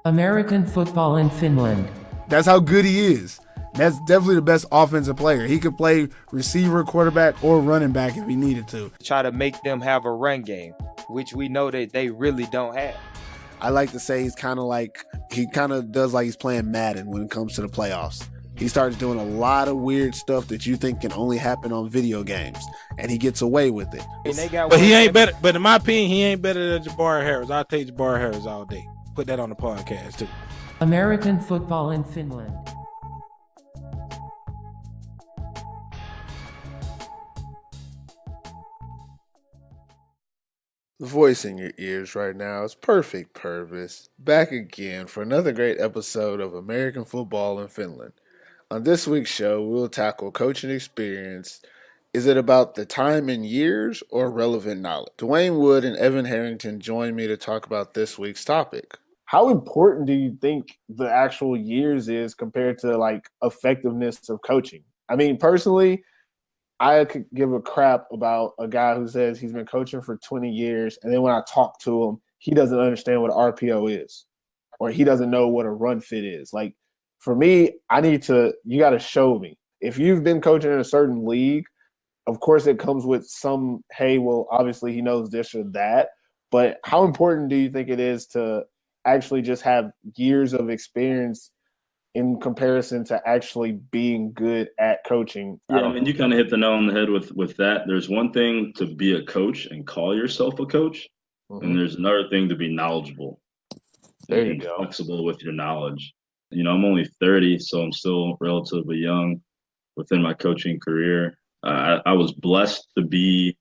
American football in Finland. That's how good he is. That's definitely the best offensive player. He could play receiver, quarterback, or running back if he needed to. Try to make them have a run game, which we know that they really don't have. I like to say he kind of does like he's playing Madden when it comes to the playoffs. He starts doing a lot of weird stuff that you think can only happen on video games, and he gets away with it. But he ain't better. But in my opinion, he ain't better than Jabbar Harris. I'll take Jabbar Harris all day. Put that on the podcast too. American football in Finland. The voice in your ears right now is perfect, Pervis. Back again for another great episode of American football in Finland. On this week's show, we'll tackle coaching experience. Is it about the time and years or relevant knowledge? Dwaine Wood and Evan Harrington join me to talk about this week's topic. How important do you think the actual years is compared to like effectiveness of coaching? I mean, personally, I could give a crap about a guy who says he's been coaching for 20 years, and then when I talk to him, he doesn't understand what RPO is, or he doesn't know what a run fit is. Like, for me, you got to show me. If you've been coaching in a certain league, of course it comes with some, hey, well, obviously he knows this or that, but how important do you think it is to actually just have years of experience in comparison to actually being good at coaching? Yeah, I mean, you kind of hit the nail on the head with that. There's one thing to be a coach and call yourself a coach, and there's another thing to be knowledgeable. There you go. Flexible with your knowledge. You know, I'm only 30, so I'm still relatively young within my coaching career. I was blessed to be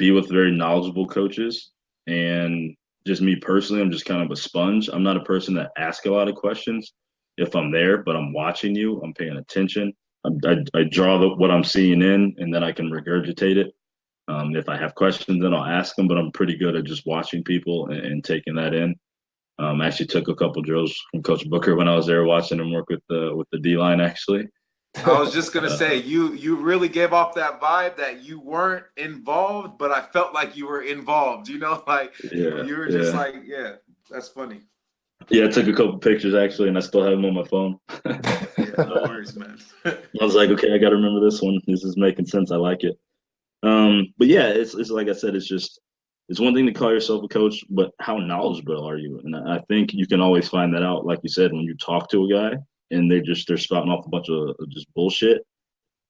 with very knowledgeable coaches, and just me personally, I'm just kind of a sponge. I'm not a person that asks a lot of questions. If I'm there, but I'm watching you, I'm paying attention. I draw what I'm seeing in, and then I can regurgitate it. If I have questions, then I'll ask them, but I'm pretty good at just watching people and taking that in. I actually took a couple drills from Coach Booker when I was there watching him work with the D-line, actually. I was just going to say, you really gave off that vibe that you weren't involved, but I felt like you were involved, you know, like you were just like, yeah, that's funny. Yeah, I took a couple pictures actually, and I still have them on my phone. Yeah, no worries, man. I was like, okay, I got to remember this one. This is making sense. I like it. But yeah, it's like I said, it's one thing to call yourself a coach, but how knowledgeable are you? And I think you can always find that out, like you said, when you talk to a guy and they're spouting off a bunch of just bullshit,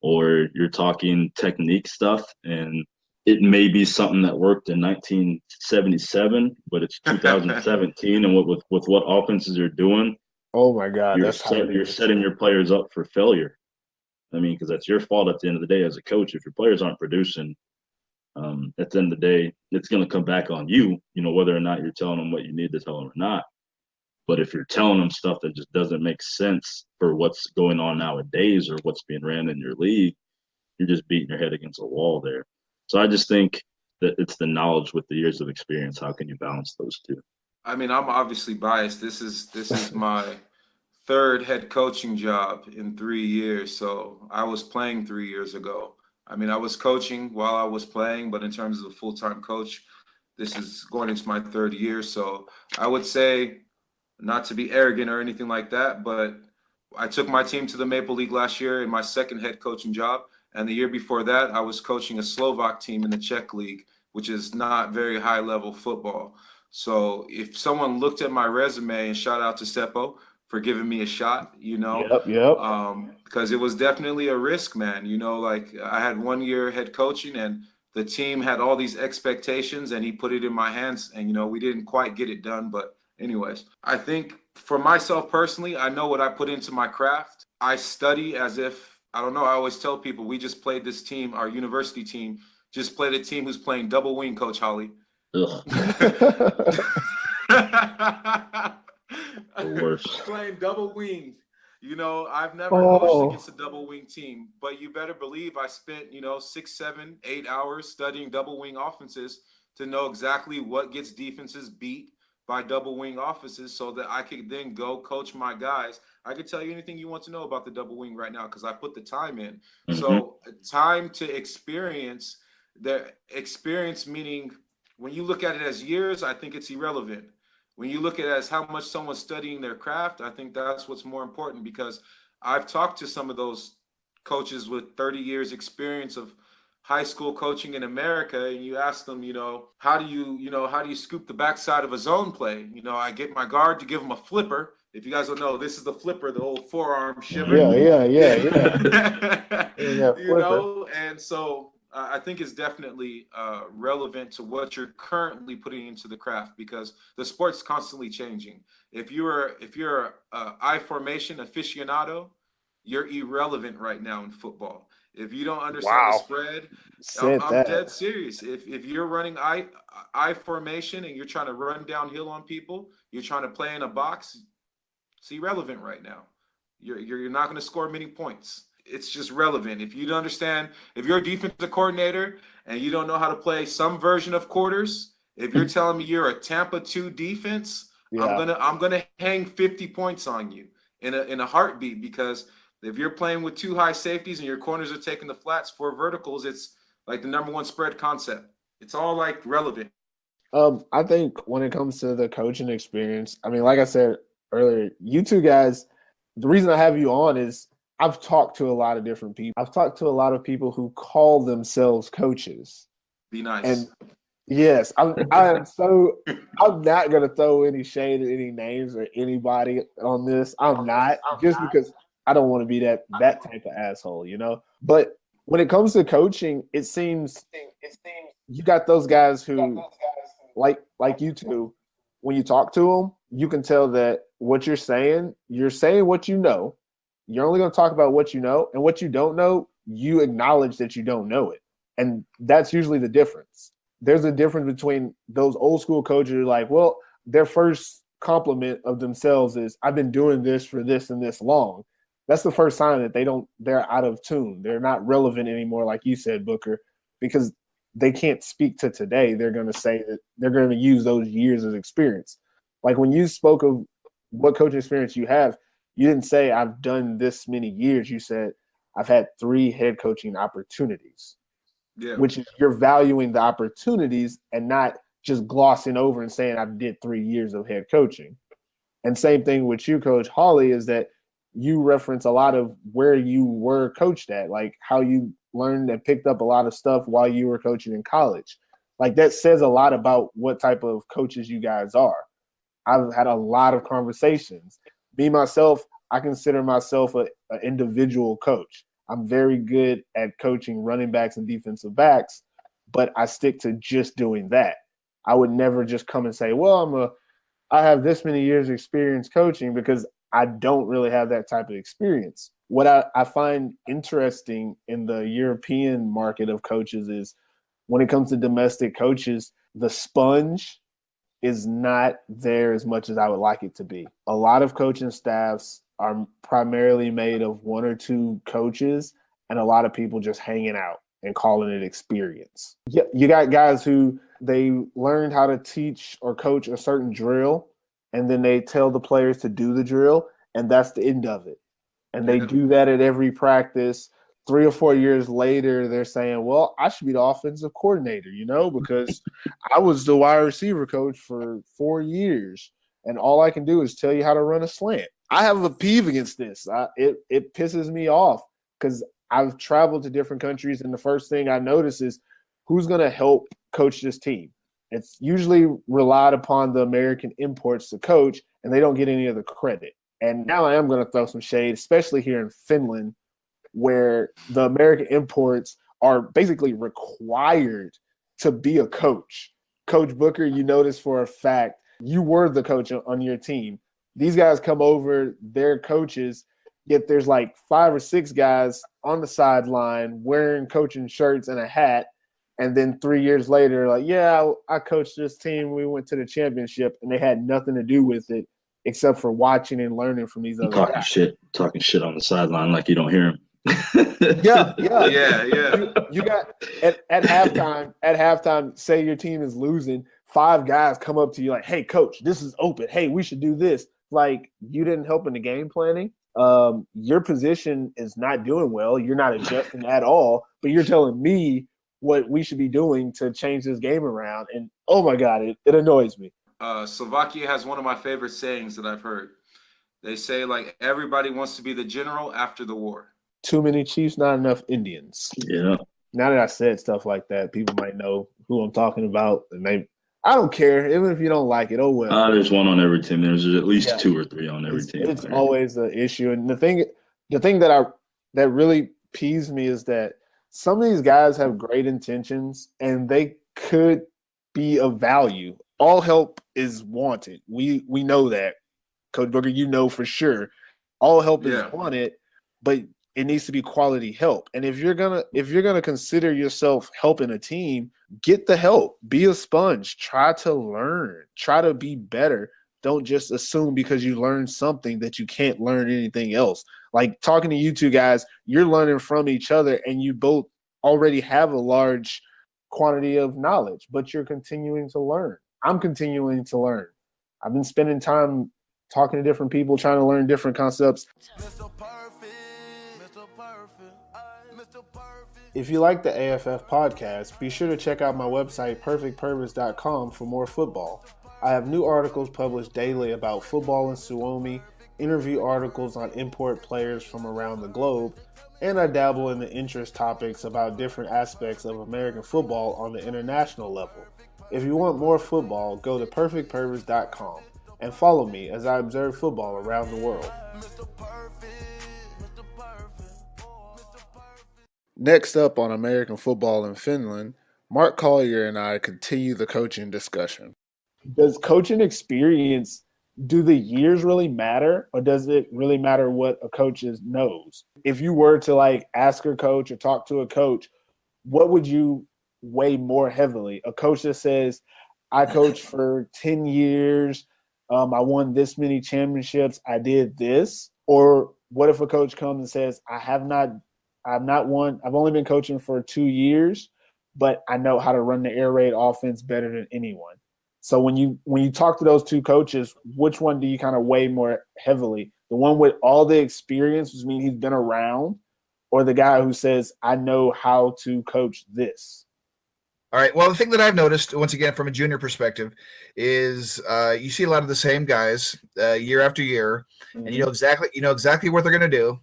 or you're talking technique stuff and it may be something that worked in 1977, but it's 2017, and with what offenses are doing, oh my God, you're setting your players up for failure. I mean, because that's your fault at the end of the day as a coach. If your players aren't producing, at the end of the day, it's going to come back on you. You know, whether or not you're telling them what you need to tell them or not. But if you're telling them stuff that just doesn't make sense for what's going on nowadays or what's being ran in your league, you're just beating your head against a wall there. So I just think that it's the knowledge with the years of experience. How can you balance those two? I mean, I'm obviously biased. This is my third head coaching job in 3 years. So I was playing 3 years ago. I mean, I was coaching while I was playing, but in terms of a full-time coach, this is going into my third year. So I would say, not to be arrogant or anything like that, but I took my team to the Maple League last year in my second head coaching job. And the year before that, I was coaching a Slovak team in the Czech League, which is not very high level football. So if someone looked at my resume, and shout out to Seppo for giving me a shot, you know, because it was definitely a risk, man. You know, like I had 1 year head coaching and the team had all these expectations and he put it in my hands and, you know, we didn't quite get it done. But anyways, I think for myself personally, I know what I put into my craft. I study as if, I don't know, I always tell people we just played this team, our university team, just played a team who's playing double wing, Coach Holley. Playing double wing. You know, I've never coached against a double wing team, but you better believe I spent, 6, 7, 8 hours studying double wing offenses to know exactly what gets defenses beat by double wing offenses so that I could then go coach my guys. I could tell you anything you want to know about the double wing right now because I put the time in. Mm-hmm. So time to experience, the experience meaning when you look at it as years, I think it's irrelevant. when you look at it as how much someone's studying their craft, I think that's what's more important, because I've talked to some of those coaches with 30 years experience of high school coaching in America, and you ask them, how do you scoop the backside of a zone play? I get my guard to give them a flipper. If you guys don't know, this is the flipper, the old forearm shiver. Yeah. And so I think it's definitely relevant to what you're currently putting into the craft, because the sport's constantly changing. If you're a I formation aficionado, you're irrelevant right now in football. If you don't understand the spread, I'm dead serious. If you're running I formation and you're trying to run downhill on people, you're trying to play in a box, it's irrelevant right now. You're not going to score many points. It's just relevant. If you don't understand, if you're a defensive coordinator and you don't know how to play some version of quarters, if you're telling me you're a Tampa 2 defense, I'm gonna hang 50 points on you in a heartbeat, because if you're playing with 2 high safeties and your corners are taking the flats 4 verticals, it's like the number 1 spread concept. It's all like relevant. I think when it comes to the coaching experience, I mean, like I said earlier, you two guys, the reason I have you on is I've talked to a lot of different people. I've talked to a lot of people who call themselves coaches. Be nice. And yes, I'm not going to throw any shade at any names or anybody on this. I'm not, because I don't want to be that type of asshole, But when it comes to coaching, it seems you got those guys who, like you two, when you talk to them, you can tell that what you're saying what you know. You're only going to talk about what you know, and what you don't know, you acknowledge that you don't know it. And that's usually the difference. There's a difference between those old school coaches who are like, well, their first compliment of themselves is, I've been doing this for this and this long. That's the first sign that they're out of tune. They're not relevant anymore, like you said, Booker, because they can't speak to today. They're going to say that they're going to use those years of experience. Like when you spoke of what coaching experience you have, you didn't say I've done this many years. You said I've had 3 head coaching opportunities, which is you're valuing the opportunities and not just glossing over and saying I did 3 years of head coaching. And same thing with you, Coach Holley, is that you reference a lot of where you were coached at, like how you learned and picked up a lot of stuff while you were coaching in college. Like that says a lot about what type of coaches you guys are. I've had a lot of conversations. Me, myself, I consider myself an individual coach. I'm very good at coaching running backs and defensive backs, but I stick to just doing that. I would never just come and say, well, I have this many years of experience coaching, because I don't really have that type of experience. What I find interesting in the European market of coaches is when it comes to domestic coaches, the sponge is not there as much as I would like it to be. A lot of coaching staffs are primarily made of 1 or 2 coaches and a lot of people just hanging out and calling it experience. You got guys who they learned how to teach or coach a certain drill, and then they tell the players to do the drill, and that's the end of it. And they do that at every practice. 3 or 4 years later, they're saying, well, I should be the offensive coordinator, because I was the wide receiver coach for 4 years, and all I can do is tell you how to run a slant. I have a peeve against this. It pisses me off because I've traveled to different countries, and the first thing I notice is who's going to help coach this team. It's usually relied upon the American imports to coach, and they don't get any of the credit. And now I am going to throw some shade, especially here in Finland, where the American imports are basically required to be a coach. Coach Booker, you notice for a fact, you were the coach on your team. These guys come over, they're coaches, yet there's like 5 or 6 guys on the sideline wearing coaching shirts and a hat. And then 3 years later, like, yeah, I coached this team. We went to the championship, and they had nothing to do with it except for watching and learning from these other guys. Talking shit on the sideline like you don't hear him. Yeah. You got at halftime, say your team is losing, 5 guys come up to you like, hey, coach, this is open. Hey, we should do this. Like, you didn't help in the game planning. Your position is not doing well. You're not adjusting at all, but you're telling me what we should be doing to change this game around. And, oh, my God, it annoys me. Slovakia has one of my favorite sayings that I've heard. They say, like, everybody wants to be the general after the war. Too many Chiefs, not enough Indians. Yeah. Now that I said stuff like that, people might know who I'm talking about. And I don't care, even if you don't like it. Oh well. There's one on every team. There's at least Yeah. 2 or 3 on every team. It's always an issue. And the thing that really peeves me is that some of these guys have great intentions and they could be of value. All help is wanted. We know that. Coach Booker, you know for sure. All help is wanted, but it needs to be quality help. And if you're gonna consider yourself helping a team, get the help. Be a sponge. Try to learn. Try to be better. Don't just assume because you learned something that you can't learn anything else. Like talking to you two guys, you're learning from each other, and you both already have a large quantity of knowledge, but you're continuing to learn. I'm continuing to learn. I've been spending time talking to different people, trying to learn different concepts. If you like the AFF podcast, be sure to check out my website, perfectpervis.com, for more football. I have new articles published daily about football in Suomi, interview articles on import players from around the globe, and I dabble in the interest topics about different aspects of American football on the international level. If you want more football, go to perfectpervis.com and follow me as I observe football around the world. Next up on American football in Finland, Mark Collier and I continue the coaching discussion. Does coaching experience, do the years really matter, or does it really matter what a coach knows? If you were to ask a coach or talk to a coach, what would you weigh more heavily? A coach that says, I coached for 10 years, I won this many championships, I did this? Or what if a coach comes and says, I've not won, I've only been coaching for 2 years, but I know how to run the air raid offense better than anyone. So when you talk to those two coaches, which one do you kind of weigh more heavily? The one with all the experience, which means he's been around, or the guy who says, I know how to coach this? All right. Well, the thing that I've noticed, once again, from a junior perspective, is you see a lot of the same guys year after year, and you know exactly what they're going to do,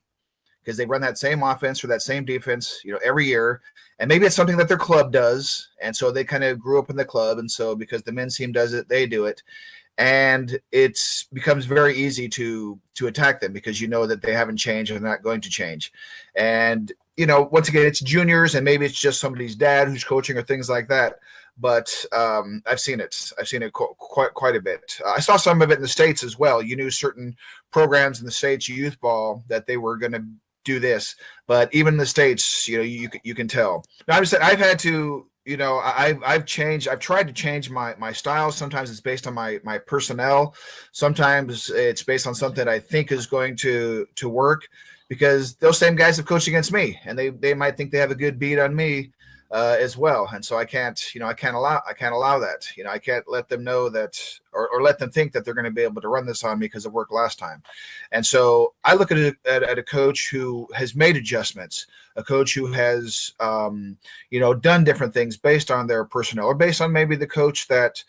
because they run that same offense or that same defense, every year. And maybe it's something that their club does, and so they kind of grew up in the club, and so because the men's team does it, they do it. And it becomes very easy to attack them because you know that they haven't changed and they're not going to change. And, once again, it's juniors, and maybe it's just somebody's dad who's coaching or things like that. But I've seen it. I've seen it quite a bit. I saw some of it in the States as well. You knew certain programs in the States, youth ball, that they were going to do this, but even in the States, you can tell. Now, I've had to, I've changed. I've tried to change my style. Sometimes it's based on my personnel. Sometimes it's based on something I think is going to work, because those same guys have coached against me, and they might think they have a good beat on me as well. And so I can't allow that. I can't let them know that, or let them think that they're going to be able to run this on me because it worked last time. And so I look at a coach who has made adjustments, a coach who has, done different things based on their personnel, or based on maybe the coach that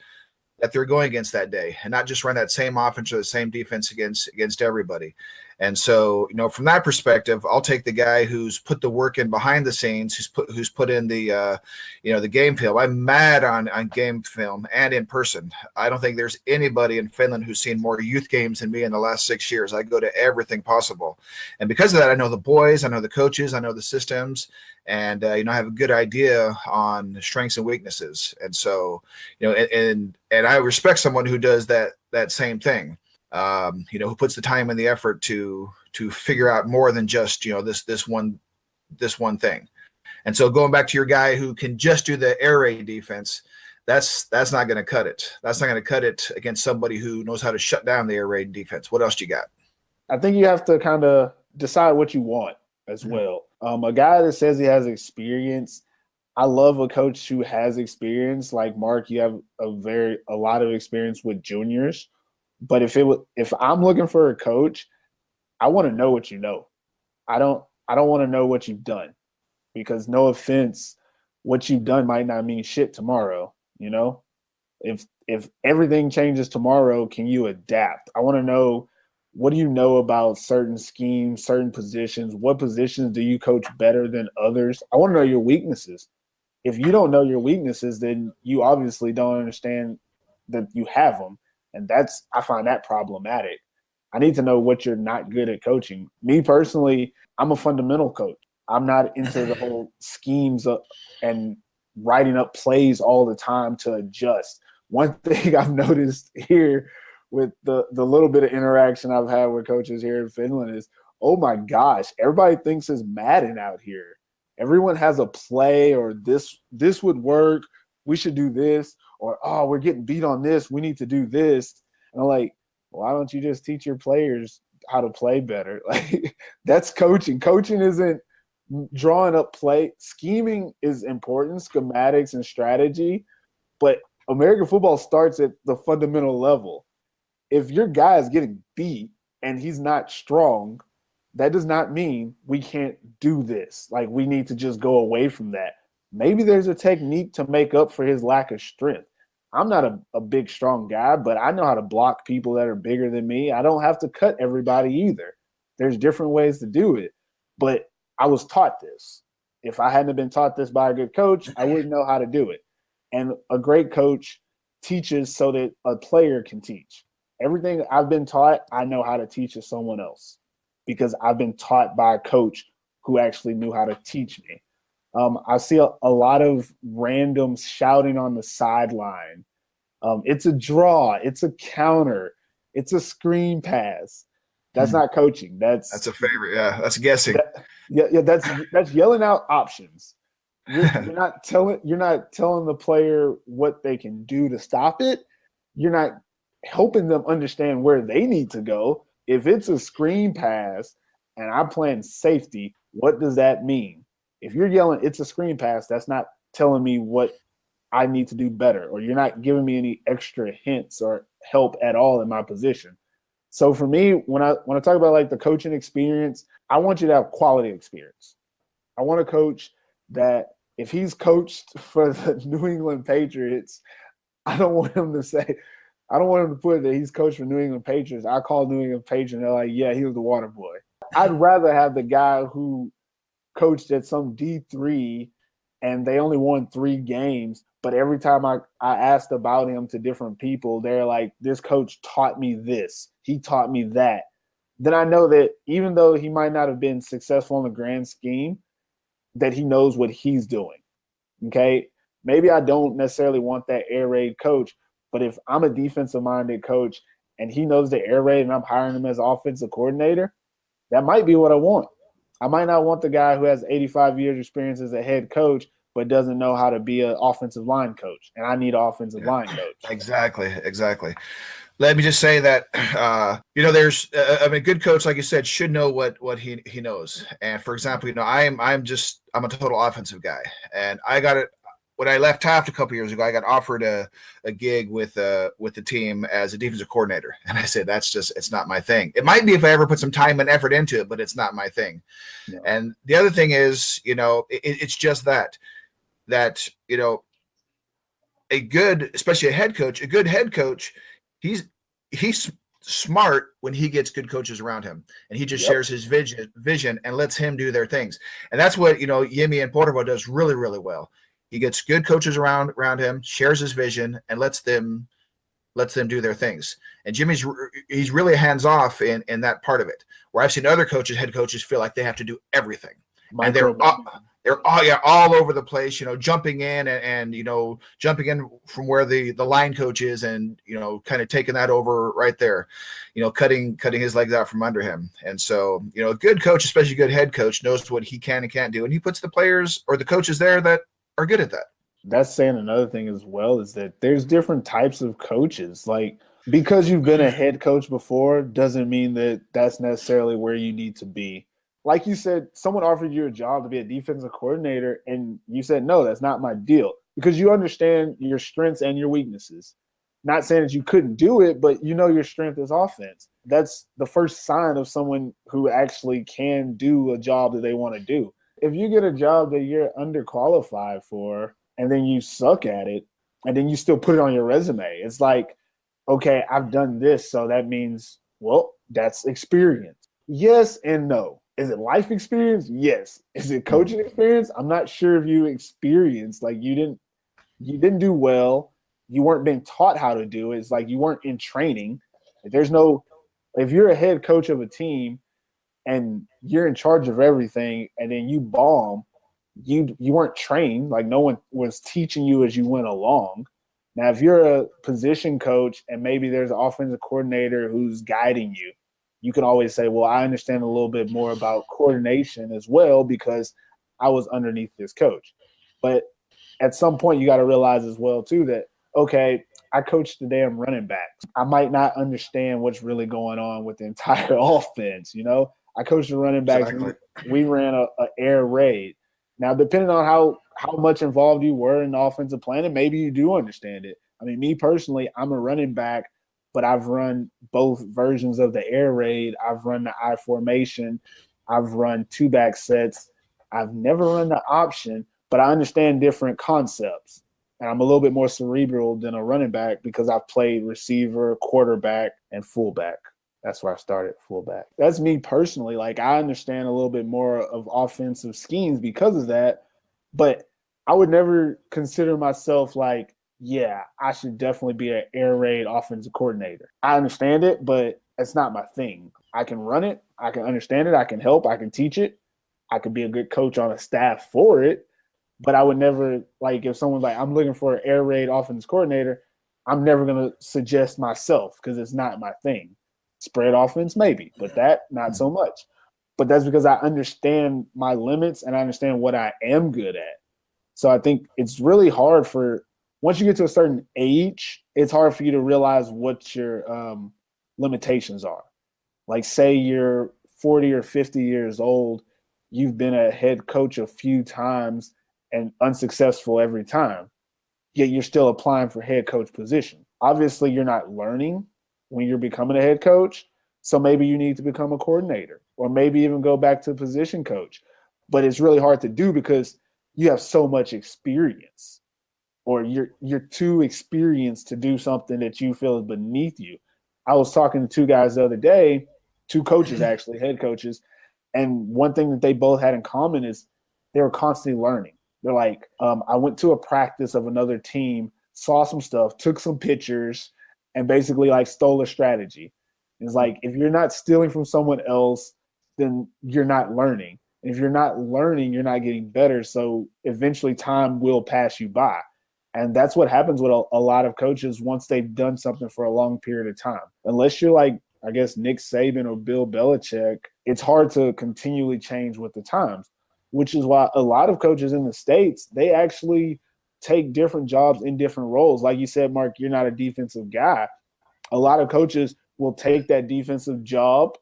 they're going against that day, and not just run that same offense or the same defense against everybody. And so, from that perspective, I'll take the guy who's put the work in behind the scenes, who's put in the, the game film. I'm mad on game film and in person. I don't think there's anybody in Finland who's seen more youth games than me in the last 6 years. I go to everything possible. And because of that, I know the boys, I know the coaches, I know the systems, and, I have a good idea on strengths and weaknesses. And so, and I respect someone who does that same thing. Who puts the time and the effort to figure out more than just, this one thing. And so going back to your guy who can just do the air raid defense, that's not going to cut it. That's not going to cut it against somebody who knows how to shut down the air raid defense. What else do you got? I think you have to kind of decide what you want as well. A guy that says he has experience, I love a coach who has experience. Like Mark, you have a lot of experience with juniors. But if I'm looking for a coach, I want to know what you know. I don't want to know what you've done, because no offense, what you've done might not mean shit tomorrow, If everything changes tomorrow, can you adapt? I want to know, what do you know about certain schemes, certain positions? What positions do you coach better than others? I want to know your weaknesses. If you don't know your weaknesses, then you obviously don't understand that you have them. And I find that problematic. I need to know what you're not good at coaching. Me personally, I'm a fundamental coach. I'm not into the whole schemes and writing up plays all the time to adjust. One thing I've noticed here with the little bit of interaction I've had with coaches here in Finland is, oh my gosh, everybody thinks it's Madden out here. Everyone has a play, or this would work, we should do this, or oh, we're getting beat on this, we need to do this. And I'm like, why don't you just teach your players how to play better? Like, that's coaching. Coaching isn't drawing up play. Scheming is important, schematics and strategy, but American football starts at the fundamental level. If your guy is getting beat and he's not strong, that does not mean we can't do this. Like, we need to just go away from that. Maybe there's a technique to make up for his lack of strength. I'm not a big, strong guy, but I know how to block people that are bigger than me. I don't have to cut everybody either. There's different ways to do it. But I was taught this. If I hadn't been taught this by a good coach, I wouldn't know how to do it. And a great coach teaches so that a player can teach. Everything I've been taught, I know how to teach to someone else because I've been taught by a coach who actually knew how to teach me. I see a lot of randoms shouting on the sideline. It's a draw. It's a counter. It's a screen pass. That's not coaching. That's a favorite. Yeah, that's guessing. That's yelling out options. You're not telling the player what they can do to stop it. You're not helping them understand where they need to go. If it's a screen pass and I'm playing safety, what does that mean? If you're yelling, it's a screen pass, that's not telling me what I need to do better, or you're not giving me any extra hints or help at all in my position. So for me, when I talk about like the coaching experience, I want you to have quality experience. I want a coach that if he's coached for the New England Patriots, I don't want him to put that he's coached for New England Patriots. I call New England Patriots and they're like, yeah, he was the water boy. I'd rather have the guy who coached at some D3 and they only won 3 games, but every time I asked about him to different people, they're like, this coach taught me this, he taught me that. Then I know that even though he might not have been successful in the grand scheme, that he knows what he's doing. Okay? Maybe I don't necessarily want that air raid coach, but if I'm a defensive-minded coach and he knows the air raid and I'm hiring him as offensive coordinator, that might be what I want. I might not want the guy who has 85 years experience as a head coach but doesn't know how to be an offensive line coach, and I need an offensive line coach. Exactly. Let me just say that, there's a good coach, like you said, should know what he knows. And for example, I'm a total offensive guy, and I got it when I left Taft a couple years ago. I got offered a gig with the team as a defensive coordinator, and I said it's not my thing. It might be if I ever put some time and effort into it, but it's not my thing. No. And the other thing is, it's just that especially a good head coach, he's smart when he gets good coaches around him, and he just shares his vision and lets him do their things. And that's what Yemi and Portervo does really, really well. He gets good coaches around him, shares his vision, and lets them do their things. And he's really hands off in that part of it. Where I've seen other head coaches feel like they have to do everything, and they're all over the place, jumping in and jumping in from where the line coach is, and kind of taking that over right there, cutting his legs out from under him. And so a good coach, especially a good head coach, knows what he can and can't do, and he puts the players or the coaches there that are good at that. That's saying another thing as well, is that there's different types of coaches. Like, because you've been a head coach before doesn't mean that that's necessarily where you need to be. Like you said, someone offered you a job to be a defensive coordinator, and you said, no, that's not my deal, because you understand your strengths and your weaknesses. Not saying that you couldn't do it, but your strength is offense. That's the first sign of someone who actually can do a job that they want to do. If you get a job that you're underqualified for and then you suck at it, and then you still put it on your resume. It's like, okay, I've done this, so that means, well, that's experience. Yes and no. Is it life experience? Yes. Is it coaching experience? I'm not sure if you experienced, like you didn't do well. You weren't being taught how to do it. It's like you weren't in training. If you're a head coach of a team and you're in charge of everything and then you bomb, you weren't trained. Like no one was teaching you as you went along. Now, if you're a position coach and maybe there's an offensive coordinator who's guiding you, you can always say, well, I understand a little bit more about coordination as well because I was underneath this coach. But at some point, you got to realize as well, too, that, okay, I coached the damn running backs. I might not understand what's really going on with the entire offense, you know? I coached the running backs. Exactly. We ran a air raid. Now, depending on how much involved you were in the offensive planning, maybe you do understand it. I mean, me personally, I'm a running back, but I've run both versions of the air raid. I've run the I formation. I've run two-back sets. I've never run the option, but I understand different concepts. And I'm a little bit more cerebral than a running back because I've played receiver, quarterback, and fullback. That's where I started, fullback. That's me personally. Like, I understand a little bit more of offensive schemes because of that, but I would never consider myself like, yeah, I should definitely be an air raid offensive coordinator. I understand it, but it's not my thing. I can run it. I can understand it. I can help. I can teach it. I could be a good coach on a staff for it, but I would never, like, if someone's like, I'm looking for an air raid offensive coordinator, I'm never going to suggest myself because it's not my thing. Spread offense, maybe, but that, not so much. But that's because I understand my limits and I understand what I am good at. So I think it's really hard once you get to a certain age, it's hard for you to realize what your limitations are. Like, say you're 40 or 50 years old, you've been a head coach a few times and unsuccessful every time, yet you're still applying for head coach position. Obviously, you're not learning when you're becoming a head coach, so maybe you need to become a coordinator or maybe even go back to position coach. But it's really hard to do because you have so much experience, or you're too experienced to do something that you feel is beneath you. I was talking to two guys the other day, two coaches actually, head coaches, and one thing that they both had in common is they were constantly learning. They're like, I went to a practice of another team, saw some stuff, took some pictures, and basically like stole a strategy. It's like, if you're not stealing from someone else, then you're not learning. And if you're not learning, you're not getting better. So eventually time will pass you by. And that's what happens with a lot of coaches once they've done something for a long period of time. Unless you're like, I guess, Nick Saban or Bill Belichick, it's hard to continually change with the times, which is why a lot of coaches in the States, they actually take different jobs in different roles. Like you said, Mark, you're not a defensive guy. A lot of coaches will take that defensive job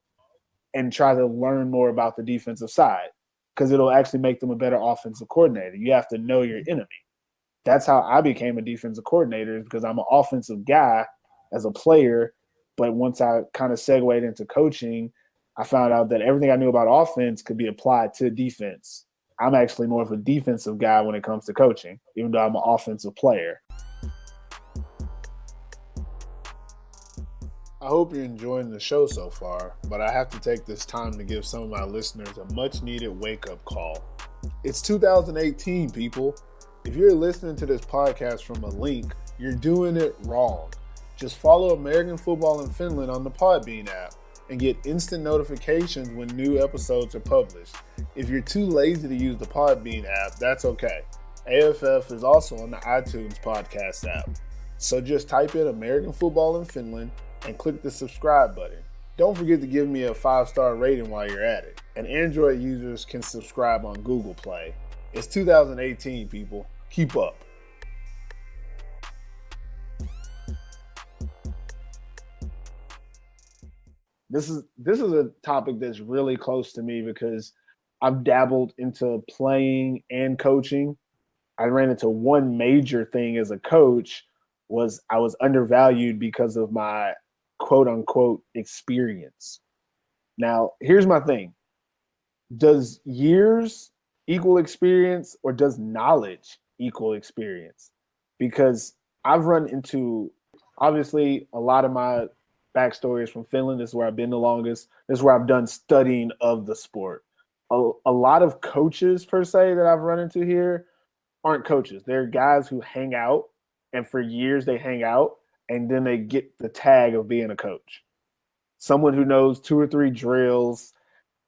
and try to learn more about the defensive side because it'll actually make them a better offensive coordinator. You have to know your enemy. That's how I became a defensive coordinator, is because I'm an offensive guy as a player. But once I kind of segued into coaching, I found out that everything I knew about offense could be applied to defense. I'm actually more of a defensive guy when it comes to coaching, even though I'm an offensive player. I hope you're enjoying the show so far, but I have to take this time to give some of my listeners a much-needed wake-up call. It's 2018, people. If you're listening to this podcast from a link, you're doing it wrong. Just follow American Football in Finland on the Podbean app and get instant notifications when new episodes are published. If you're too lazy to use the Podbean app, that's okay. AFF is also on the iTunes podcast app. So just type in American Football in Finland and click the subscribe button. Don't forget to give me a 5-star rating while you're at it. And Android users can subscribe on Google Play. It's 2018, people. Keep up. This is a topic that's really close to me because I've dabbled into playing and coaching. I ran into one major thing as a coach was I was undervalued because of my quote unquote experience. Now, here's my thing. Does years equal experience, or does knowledge equal experience? Because I've run into, obviously, a lot of my backstory is from Finland. This is where I've been the longest. This is where I've done studying of the sport. A lot of coaches, per se, that I've run into here aren't coaches. They're guys who hang out, and for years they hang out, and then they get the tag of being a coach. Someone who knows 2 or 3 drills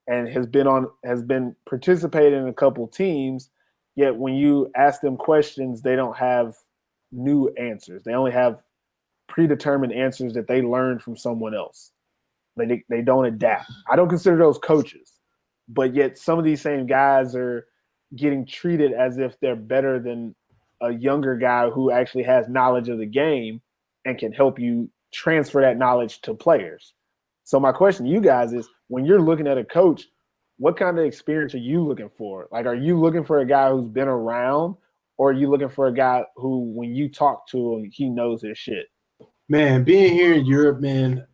and has been participating in a couple teams, yet when you ask them questions, they don't have new answers. They only have predetermined answers that they learned from someone else. They don't adapt. I don't consider those coaches, but yet some of these same guys are getting treated as if they're better than a younger guy who actually has knowledge of the game and can help you transfer that knowledge to players. So my question to you guys is, when you're looking at a coach, what kind of experience are you looking for? Like, are you looking for a guy who's been around, or are you looking for a guy who, when you talk to him, he knows his shit? Man, being here in Europe, man,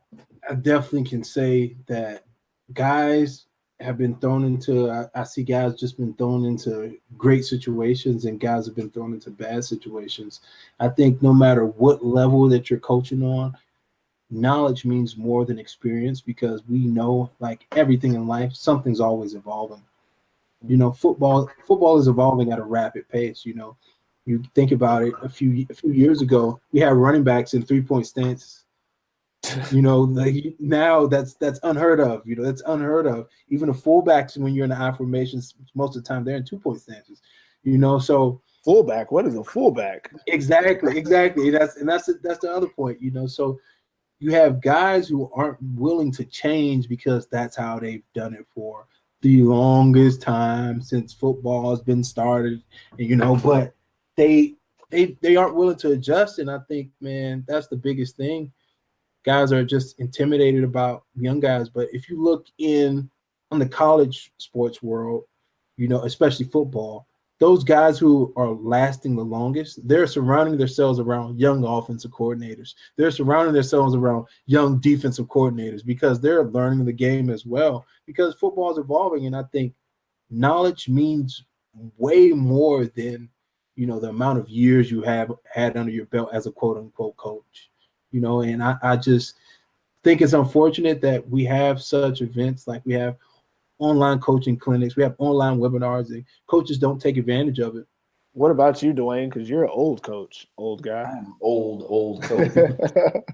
I definitely can say that guys have been thrown into – I see guys just been thrown into great situations, and guys have been thrown into bad situations. I think no matter what level that you're coaching on, knowledge means more than experience, because we know, like everything in life, something's always evolving. You know, football is evolving at a rapid pace. You know, you think about it, a few years ago, we had running backs in 3-point stances. You know, like now that's unheard of. You know, that's unheard of. Even the fullbacks, when you're in the I formations, most of the time they're in 2-point stances. You know, so fullback. What is a fullback? Exactly. That's the other point. You know, so you have guys who aren't willing to change because that's how they've done it for the longest time since football has been started. You know, but they aren't willing to adjust, and I think, man, that's the biggest thing. Guys are just intimidated about young guys. But if you look on the college sports world, you know, especially football, those guys who are lasting the longest, they're surrounding themselves around young offensive coordinators. They're surrounding themselves around young defensive coordinators, because they're learning the game as well, because football is evolving. And I think knowledge means way more than, you know, the amount of years you have had under your belt as a quote unquote coach. You know, and I just think it's unfortunate that we have such events, like we have online coaching clinics, we have online webinars, and coaches don't take advantage of it. What about you, Dwaine? Because you're an old coach, old guy. I'm old coach.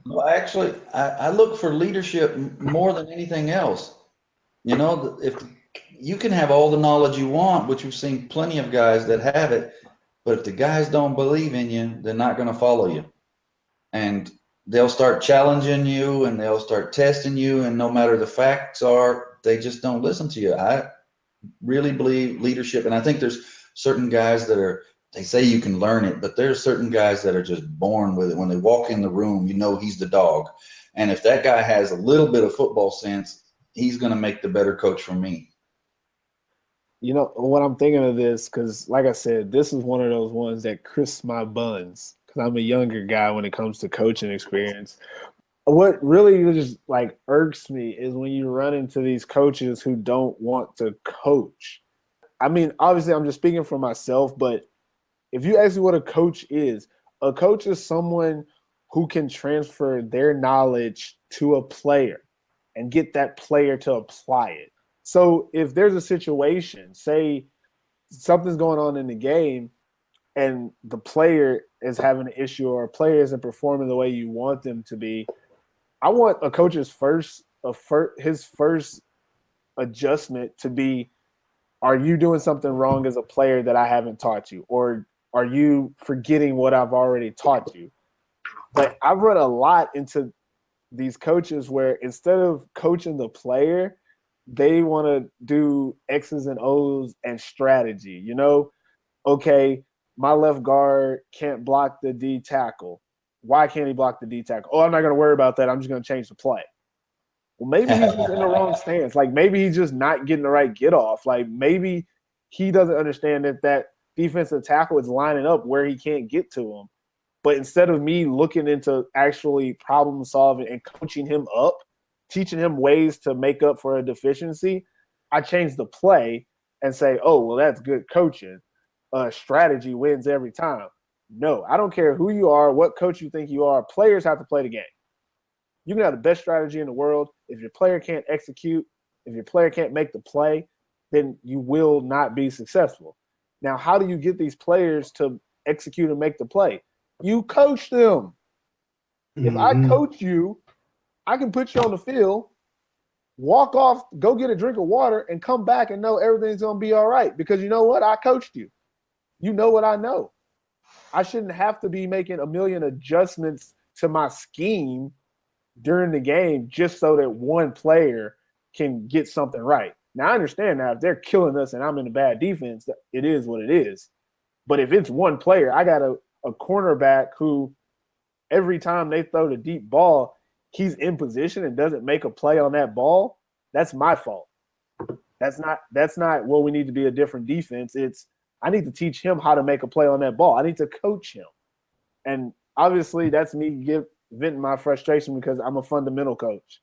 Well, actually, I look for leadership more than anything else. You know, if you can have all the knowledge you want, which we've seen plenty of guys that have it, but if the guys don't believe in you, they're not going to follow you. And they'll start challenging you, and they'll start testing you, and no matter the facts are, they just don't listen to you. I really believe leadership, and I think there's certain guys that they say you can learn it, but there's certain guys that are just born with it. When they walk in the room, you know he's the dog. And if that guy has a little bit of football sense, he's going to make the better coach for me. You know, what I'm thinking of this, because like I said, this is one of those ones that crisps my buns. I'm a younger guy when it comes to coaching experience. What really just like irks me is when you run into these coaches who don't want to coach. I mean, obviously I'm just speaking for myself, but if you ask me what a coach is someone who can transfer their knowledge to a player and get that player to apply it. So if there's a situation, say something's going on in the game, and the player is having an issue, or a player isn't performing the way you want them to be, I want a coach's first adjustment to be, are you doing something wrong as a player that I haven't taught you? Or are you forgetting what I've already taught you? But I've run a lot into these coaches where instead of coaching the player, they want to do X's and O's and strategy. You know, okay, my left guard can't block the D tackle. Why can't he block the D tackle? Oh, I'm not going to worry about that. I'm just going to change the play. Well, maybe he's just in the wrong stance. Like, maybe he's just not getting the right get off. Like, maybe he doesn't understand that defensive tackle is lining up where he can't get to him. But instead of me looking into actually problem solving and coaching him up, teaching him ways to make up for a deficiency, I change the play and say, oh, well, that's good coaching. Strategy wins every time. No, I don't care who you are, what coach you think you are. Players have to play the game. You can have the best strategy in the world. If your player can't execute, if your player can't make the play, then you will not be successful. Now, how do you get these players to execute and make the play? You coach them. If I coach you, I can put you on the field, walk off, go get a drink of water, and come back and know everything's going to be all right. Because you know what? I coached you. You know what I know. I shouldn't have to be making a million adjustments to my scheme during the game just so that one player can get something right. Now, I understand now if they're killing us and I'm in a bad defense, it is what it is. But if it's one player, I got a cornerback who every time they throw the deep ball, he's in position and doesn't make a play on that ball. That's my fault. That's not well, we need to be a different defense. It's I need to teach him how to make a play on that ball. I need to coach him. And obviously that's me venting my frustration because I'm a fundamental coach.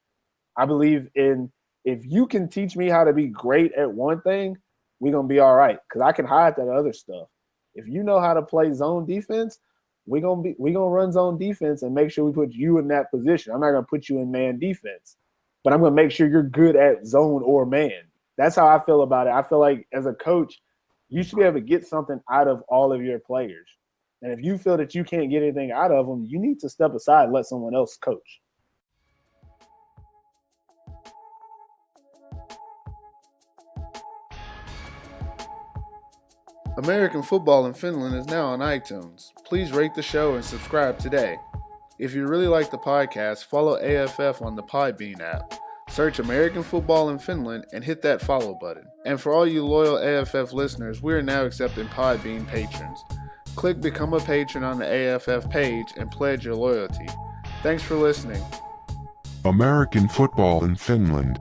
I believe in if you can teach me how to be great at one thing, we're going to be all right because I can hide that other stuff. If you know how to play zone defense, we're gonna run zone defense and make sure we put you in that position. I'm not going to put you in man defense, but I'm going to make sure you're good at zone or man. That's how I feel about it. I feel like as a coach, you should be able to get something out of all of your players. And if you feel that you can't get anything out of them, you need to step aside and let someone else coach. American Football in Finland is now on iTunes. Please rate the show and subscribe today. If you really like the podcast, follow AFF on the Podbean app. Search American Football in Finland and hit that follow button. And for all you loyal AFF listeners, we are now accepting Podbean patrons. Click Become a Patron on the AFF page and pledge your loyalty. Thanks for listening. American Football in Finland.